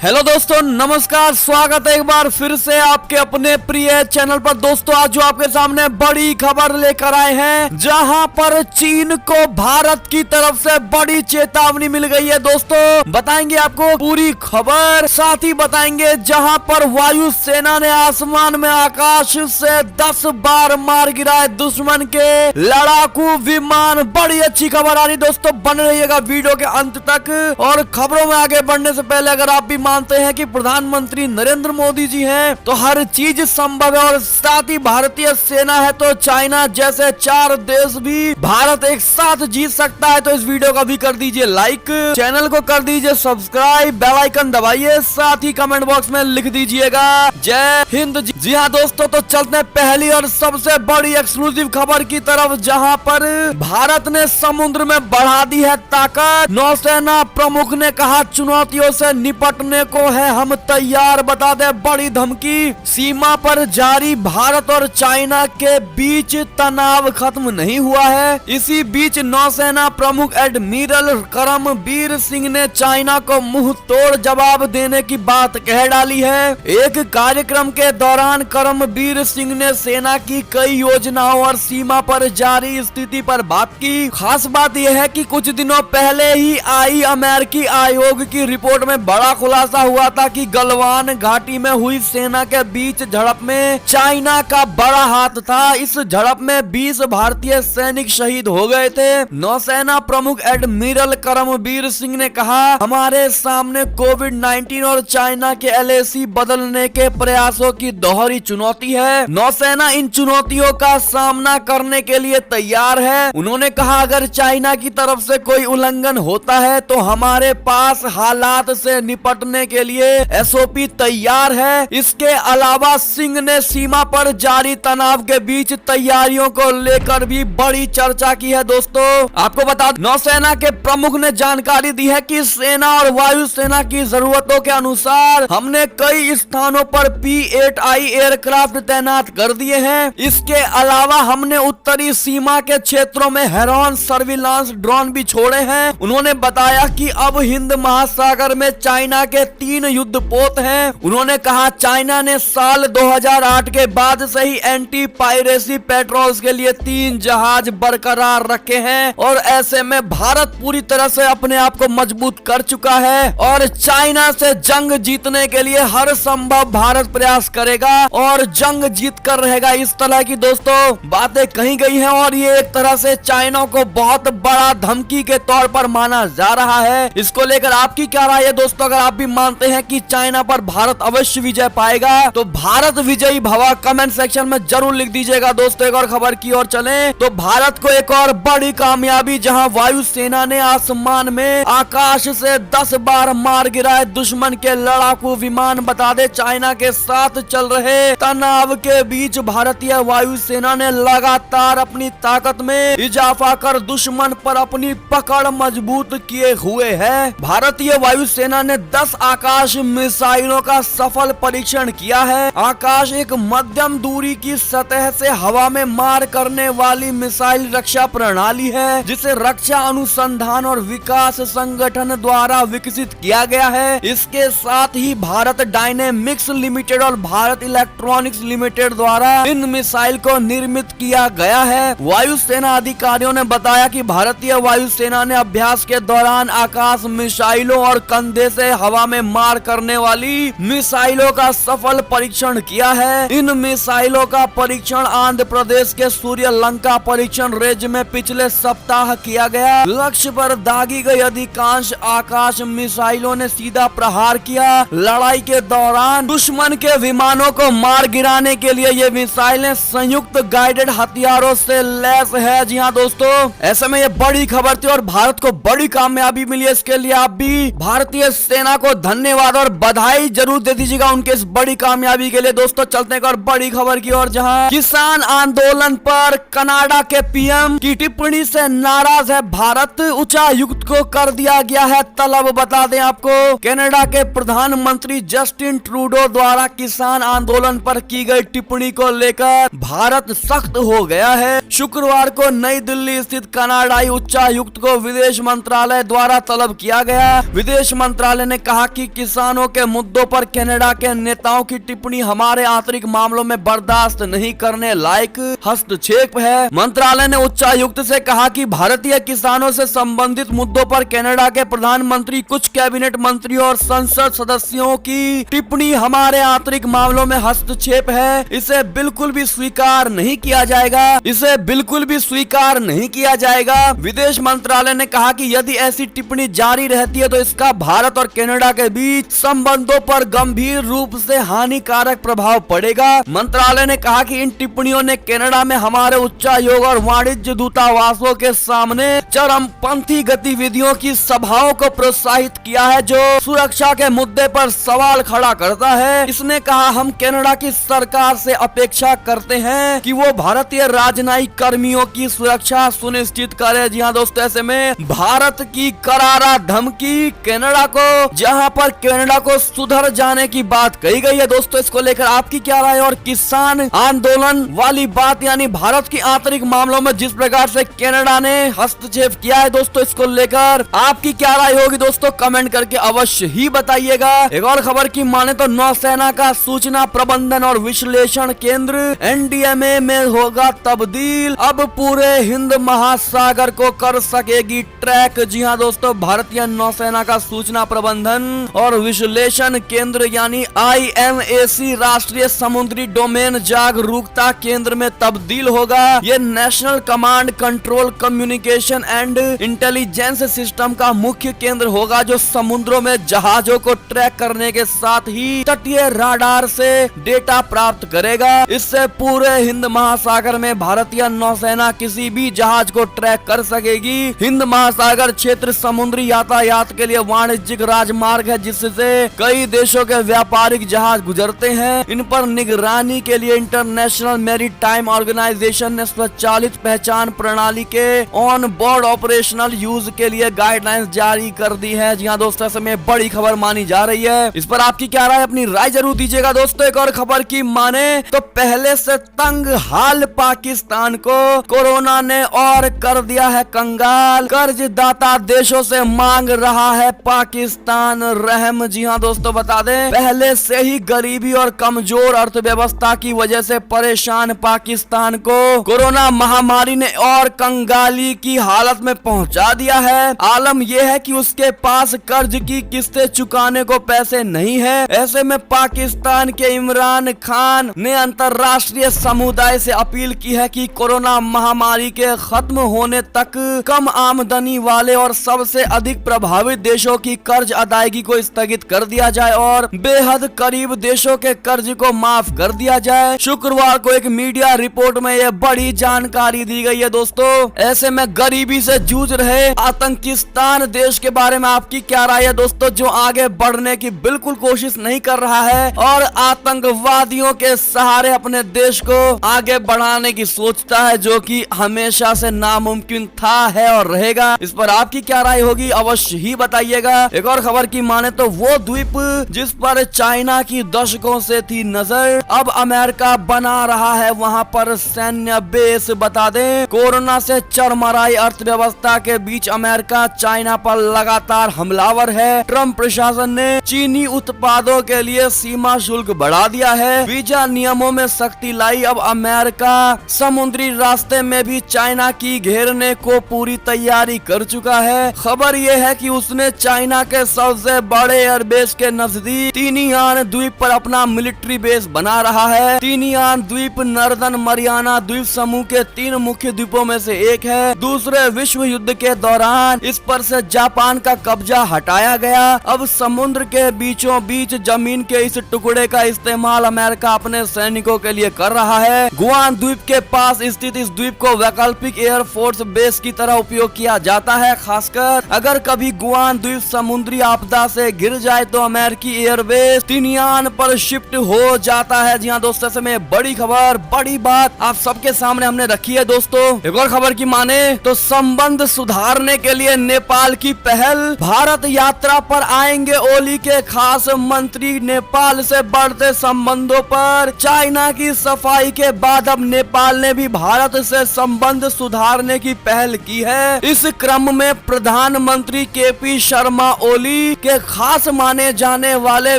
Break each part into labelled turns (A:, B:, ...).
A: Hello दोस्तों, नमस्कार। स्वागत है एक बार फिर से आपके अपने प्रिय चैनल पर। दोस्तों, आज जो आपके सामने बड़ी खबर लेकर आए हैं, जहां पर चीन को भारत की तरफ से बड़ी चेतावनी मिल गई है। दोस्तों, बताएंगे आपको पूरी खबर, साथ ही बताएंगे जहां पर वायु सेना ने आसमान में आकाश से 10 बार मार गिराए दुश्मन के लड़ाकू विमान। बड़ी अच्छी खबर आ रही दोस्तों, बन रहिएगा वीडियो के अंत तक। और खबरों में आगे बढ़ने से पहले अगर आप भी मानते हैं कि प्रधानमंत्री नरेंद्र मोदी जी हैं, तो हर चीज संभव है। और साथ ही भारतीय सेना है तो चाइना जैसे 4 देश भी भारत एक साथ जीत सकता है। तो इस वीडियो को भी कर दीजिए लाइक, चैनल को कर दीजिए सब्सक्राइब, बेल आइकन दबाइए, साथ ही कमेंट बॉक्स में लिख दीजिएगा जय हिंद। जी हाँ दोस्तों, तो चलते हैं पहली और सबसे बड़ी एक्सक्लूसिव खबर की तरफ, जहां पर भारत ने समुद्र में बढ़ा दी है ताकत। नौसेना प्रमुख ने कहा, चुनौतियों से निपटने को है हम तैयार। बता दे बड़ी धमकी, सीमा पर जारी भारत और चाइना के बीच तनाव खत्म नहीं हुआ है। इसी बीच नौसेना प्रमुख एडमिरल करमबीर सिंह ने चाइना को मुंह तोड़ जवाब देने की बात कह डाली है। एक कार्यक्रम के दौरान करमबीर सिंह ने सेना की कई योजनाओं और सीमा पर जारी स्थिति पर बात की। खास बात यह है कि कुछ दिनों पहले ही आई अमेरिकी आयोग की रिपोर्ट में बड़ा खुलासा हुआ था कि गलवान घाटी में हुई सेना के बीच झड़प में चाइना का बड़ा हाथ था। इस झड़प में 20 भारतीय सैनिक शहीद हो गए थे। नौसेना प्रमुख एडमिरल करमबीर सिंह ने कहा, हमारे सामने कोविड-19 और चाइना के LAC बदलने के प्रयासों की दोहरी चुनौती है। नौसेना इन चुनौतियों का सामना करने के लिए तैयार है। उन्होंने कहा, अगर चाइना की तरफ से कोई उल्लंघन होता है तो हमारे पास हालात से निपटने के लिए SOP तैयार है। इसके अलावा सिंह ने सीमा पर जारी तनाव के बीच तैयारियों को लेकर भी बड़ी चर्चा की है। दोस्तों, आपको बता दें, नौसेना के प्रमुख ने जानकारी दी है कि सेना और वायु सेना की जरूरतों के अनुसार हमने कई स्थानों पर P-8I एयरक्राफ्ट तैनात कर दिए हैं। इसके अलावा हमने उत्तरी सीमा के क्षेत्रों में हेरॉन सर्विलांस ड्रोन भी छोड़े हैं। उन्होंने बताया कि अब हिंद महासागर में चाइना के 3 युद्धपोत हैं। उन्होंने कहा, चाइना ने साल 2008 के बाद से ही एंटी पायरेसी पेट्रोल्स के लिए 3 जहाज बरकरार रखे हैं और ऐसे में भारत पूरी तरह से अपने आप को मजबूत कर चुका है और चाइना से जंग जीतने के लिए हर संभव भारत प्रयास करेगा और जंग जीत कर रहेगा। इस तरह की दोस्तों बातें कही गई हैं और ये एक तरह से चाइना को बहुत बड़ा धमकी के तौर पर माना जा रहा है। इसको लेकर आपकी क्या राय है दोस्तों? अगर आप भी मानते हैं कि चाइना पर भारत अवश्य विजय पाएगा तो भारत विजयी भवा कमेंट सेक्शन में जरूर लिख दीजिएगा। दोस्तों, एक और खबर की ओर चलें तो भारत को एक और बड़ी कामयाबी, जहां वायु सेना ने आसमान में आकाश से 10 बार मार गिराए दुश्मन के लड़ाकू विमान। बता दे, चाइना के साथ चल रहे तनाव के बीच भारतीय वायु सेना ने लगातार अपनी ताकत में इजाफा कर दुश्मन पर अपनी पकड़ मजबूत किए हुए है। भारतीय वायु सेना ने 10 आकाश मिसाइलों का सफल परीक्षण किया है। आकाश एक मध्यम दूरी की सतह से हवा में मार करने वाली मिसाइल रक्षा प्रणाली है, जिसे रक्षा अनुसंधान और विकास संगठन द्वारा विकसित किया गया है। इसके साथ ही भारत डायनेमिक्स लिमिटेड और भारत इलेक्ट्रॉनिक्स लिमिटेड द्वारा इन मिसाइल को निर्मित किया गया है। वायु सेना अधिकारियों ने बताया कि भारतीय वायु सेना ने अभ्यास के दौरान आकाश मिसाइलों और कंधे से हवा में मार करने वाली मिसाइलों का सफल परीक्षण किया है। इन मिसाइलों का परीक्षण आंध्र प्रदेश के सूर्यलंका परीक्षण रेंज में पिछले सप्ताह किया गया। लक्ष्य पर दागी गई अधिकांश आकाश मिसाइलों ने सीधा प्रहार किया। लड़ाई के दौरान दुश्मन के विमानों को मार गिराने के लिए ये मिसाइलें संयुक्त गाइडेड हथियारों से लैस है। जी हाँ दोस्तों, ऐसे में ये बड़ी खबर थी और भारत को बड़ी कामयाबी मिली है। इसके लिए आप भी भारतीय सेना को धन्यवाद और बधाई जरूर दे दीजिएगा उनके इस बड़ी कामयाबी के लिए। दोस्तों, चलते हैं और बड़ी खबर की ओर, जहां किसान आंदोलन पर कनाडा के PM की टिप्पणी से नाराज है भारत। उच्चायुक्त को कर दिया गया है तलब। बता दें आपको, कनाडा के प्रधानमंत्री जस्टिन ट्रूडो द्वारा किसान आंदोलन पर की गई टिप्पणी को लेकर भारत सख्त हो गया है। शुक्रवार को नई दिल्ली स्थित कनाडाई उच्चायुक्त को विदेश मंत्रालय द्वारा तलब किया गया। विदेश मंत्रालय ने कहा कि किसानों के मुद्दों पर कनाडा के नेताओं की टिप्पणी हमारे आंतरिक मामलों में बर्दाश्त नहीं करने लायक हस्तक्षेप है। मंत्रालय ने उच्चायुक्त से कहा कि भारतीय किसानों से संबंधित मुद्दों पर कनाडा के प्रधानमंत्री, कुछ कैबिनेट मंत्रियों और संसद सदस्यों की टिप्पणी हमारे आंतरिक मामलों में हस्तक्षेप है। इसे बिल्कुल भी स्वीकार नहीं किया जाएगा। इसे बिल्कुल भी स्वीकार नहीं किया जाएगा। विदेश मंत्रालय ने कहा कि यदि ऐसी टिप्पणी जारी रहती है तो इसका भारत और कनाडा के बीच संबंधों पर गंभीर रूप से हानिकारक प्रभाव पड़ेगा। मंत्रालय ने कहा कि इन टिप्पणियों ने कनाडा में हमारे उच्चायोग और वाणिज्य दूतावासों के सामने चरमपंथी गतिविधियों की सभाओं को प्रोत्साहित किया है, जो सुरक्षा के मुद्दे पर सवाल खड़ा करता है। इसने कहा, हम कनाडा की सरकार से अपेक्षा करते हैं कि वो भारतीय राजनयिक कर्मियों की सुरक्षा सुनिश्चित करे। जी हाँ दोस्तों, ऐसे में भारत की करारा धमकी कनाडा को, जहां पर कनाडा को सुधर जाने की बात कही गई है। दोस्तों, इसको लेकर आपकी क्या राय? और किसान आंदोलन वाली बात, यानी भारत की आंतरिक मामलों में जिस प्रकार से कनाडा ने हस्तक्षेप किया है, दोस्तों इसको लेकर आपकी क्या राय होगी? दोस्तों कमेंट करके अवश्य ही बताइएगा। एक और खबर की माने तो नौसेना का सूचना प्रबंधन और विश्लेषण केंद्र एनडीएमए में होगा तब्दील। अब पूरे हिंद महासागर को कर सकेगी ट्रैक। जी हाँ दोस्तों, भारतीय नौसेना का सूचना प्रबंधन और विश्लेषण केंद्र यानी IMAC राष्ट्रीय समुद्री डोमेन जागरूकता केंद्र में तब्दील होगा। ये national command control communication and intelligence system का मुख्य केंद्र होगा, जो समुद्रों में जहाजों को ट्रैक करने के साथ ही तटीय राडार से डेटा प्राप्त करेगा। इससे पूरे हिंद महासागर में भारतीय नौसेना किसी भी जहाज को ट्रैक कर सकेगी। हिंद महासागर क्षेत्र समुद्री यातायात के लिए वाणिज्यिक राजमार्ग है, जिससे कई देशों के व्यापारिक जहाज गुजरते हैं। इन पर निगरानी के लिए इंटरनेशनल मैरीटाइम ऑर्गेनाइजेशन ने स्वचालित पहचान प्रणाली के ऑन बोर्ड ऑपरेशनल यूज के लिए गाइडलाइंस जारी कर दी है। जी हाँ दोस्तों, ऐसे में बड़ी खबर मानी जा रही है। इस पर आपकी क्या राय? अपनी राय जरूर दीजिएगा। दोस्तों, एक और खबर की माने तो पहले से तंग हाल पाकिस्तान को कोरोना ने और कर दिया है कंगाल। कर्जदाता देशों से मांग रहा है पाकिस्तान रहम। जी हाँ दोस्तों, बता दें, पहले से ही गरीबी और कमजोर अर्थव्यवस्था की वजह से परेशान पाकिस्तान को कोरोना महामारी ने और कंगाली की हालत में पहुंचा दिया है। आलम यह है कि उसके पास कर्ज की किस्तें चुकाने को पैसे नहीं है। ऐसे में पाकिस्तान के इमरान खान ने अंतर्राष्ट्रीय समुदाय से अपील की है कि कोरोना महामारी के खत्म होने तक कम आमदनी वाले और सबसे अधिक प्रभावित देशों की कर्ज अदायगी को स्थगित कर दिया जाए और बेहद करीब देशों के कर्ज को माफ कर दिया जाए। शुक्रवार को एक मीडिया रिपोर्ट में यह बड़ी जानकारी दी गई है। दोस्तों, ऐसे में गरीबी से जूझ रहे आतंकिस्तान देश के बारे में आपकी क्या राय है? दोस्तों, जो आगे बढ़ने की बिल्कुल कोशिश नहीं कर रहा है और आतंकवादियों के सहारे अपने देश को आगे बढ़ाने की सोचता है, जो कि हमेशा से नामुमकिन था, है और रहेगा। इस पर आपकी क्या राय होगी? अवश्य ही बताइएगा। एक और खबर की माने तो वो द्वीप जिस पर चाइना की दशकों से थी नजर, अब अमेरिका बना रहा है वहां पर सैन्य बेस। बता दें, कोरोना से चरमराई अर्थव्यवस्था के बीच अमेरिका चाइना पर लगातार हमलावर है। ट्रंप प्रशासन ने चीनी उत्पादों के लिए सीमा शुल्क बढ़ा दिया है, वीजा नियमों में सख्ती लाई। अब अमेरिका समुद्री रास्ते में भी चाइना की घेरने को पूरी तैयारी कर चुका है। खबर यह है कि उसने चाइना के सबसे बड़े एयरबेस के नजदीक तिनियान द्वीप पर अपना मिलिट्री बेस बना रहा है। तिनियान द्वीप नॉर्दर्न मरियाना द्वीप समूह के 3 मुख्य द्वीपों में से एक है। दूसरे विश्व युद्ध के दौरान इस पर से जापान का कब्जा हटाया गया। अब समुद्र के बीचों बीच जमीन के इस टुकड़े का इस्तेमाल अमेरिका अपने सैनिकों के लिए कर रहा है। गुआन द्वीप के पास स्थित इस द्वीप को वैकल्पिक एयरफोर्स बेस की तरह उपयोग किया जाता है। खासकर अगर कभी गुआन द्वीप समुद्री आपदा से गिर जाए तो अमेरिकी एयरबेस तिनियान पर शिफ्ट हो जाता है। जी हाँ दोस्तों, समय बड़ी खबर, बड़ी बात आप सबके सामने हमने रखी है। दोस्तों, एक और खबर की माने तो संबंध सुधारने के लिए नेपाल की पहल। भारत यात्रा पर आएंगे ओली के खास मंत्री। नेपाल से बढ़ते संबंधों पर चाइना की सफाई के बाद अब नेपाल ने भी भारत से संबंध सुधारने की पहल की है। इस क्रम में प्रधानमंत्री KP शर्मा ओली के खास माने जाने वाले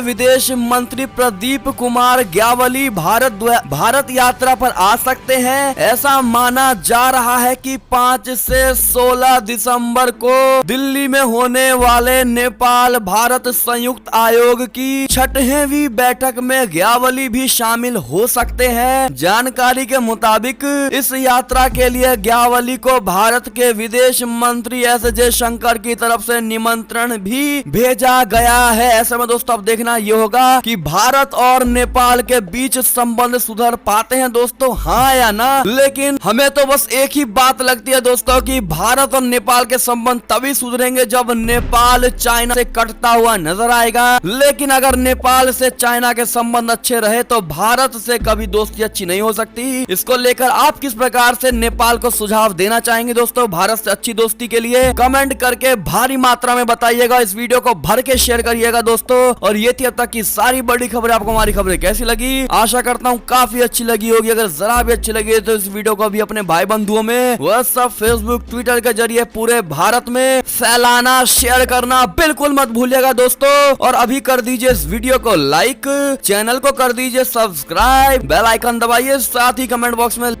A: विदेश मंत्री प्रदीप कुमार ग्यावली भारत यात्रा पर आ सकते हैं। ऐसा माना जा रहा है कि 5 से 16 दिसंबर को दिल्ली में होने वाले नेपाल भारत संयुक्त आयोग की 6वीं बैठक में ग्यावली भी शामिल हो सकते हैं। जानकारी के मुताबिक इस यात्रा के लिए ग्यावली को भारत के विदेश मंत्री एस जयशंकर की तरफ से निमंत्रण भी भेजा गया है। ऐसे में दोस्तों अब देखना ये होगा कि भारत और नेपाल के बीच संबंध सुधर पाते हैं दोस्तों, हाँ या ना। लेकिन हमें तो बस एक ही बात लगती है दोस्तों कि भारत और नेपाल के संबंध तभी सुधरेंगे जब नेपाल चाइना से कटता हुआ नजर आएगा। लेकिन अगर नेपाल से चाइना के संबंध अच्छे रहे तो भारत से कभी दोस्ती अच्छी नहीं हो सकती। इसको लेकर आप किस प्रकार से नेपाल को सुझाव देना चाहेंगे दोस्तों भारत से अच्छी दोस्ती के लिए? कमेंट करके भारी मात्रा में बताइएगा। इस वीडियो को भर के शेयर करिएगा दोस्तों। और ये थी अब तक की सारी बड़ी खबरें। आपको हमारी खबरें कैसी लगी? आशा करता हूँ काफी अच्छी लगी होगी। अगर जरा भी अच्छी लगी तो इस वीडियो को भी अपने भाई बंधुओं में व्हाट्सएप, फेसबुक, ट्विटर के जरिए पूरे भारत में फैलाना, शेयर करना बिल्कुल मत भूलिएगा दोस्तों। और अभी कर दीजिए इस वीडियो को लाइक, चैनल को कर दीजिए सब्सक्राइब, बेल आइकन दबाइए, साथ ही कमेंट बॉक्स में